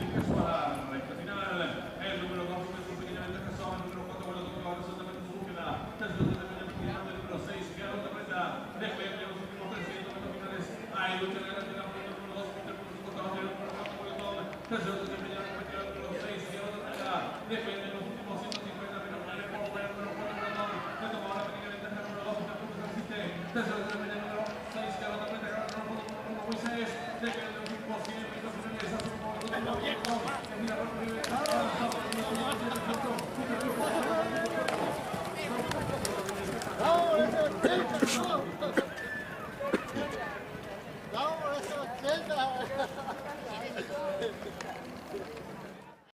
ingreso a la recta final. El número 2 comenzó pequeñamente Jesús, el número 4 bueno, tocó absolutamente su búsqueda. Tercero se defendió un poquito del número 6, que ahora te prenda. Después de los últimos 300 metros finales, hay lucha de la final por el número 2, contra el número 4, el número 4 por el todo. Tercero se defendió un poquito del número 6, que ahora te prenda. Después de los últimos 150 metros finales, por el número 4 por el todo. Le tomó la pequeña ventaja el número 2, que el número 7. Tercero se defendió el número 6, que ahora te prenda. Moisés, de que los imposibles metros finales, a su modo de la No, eso es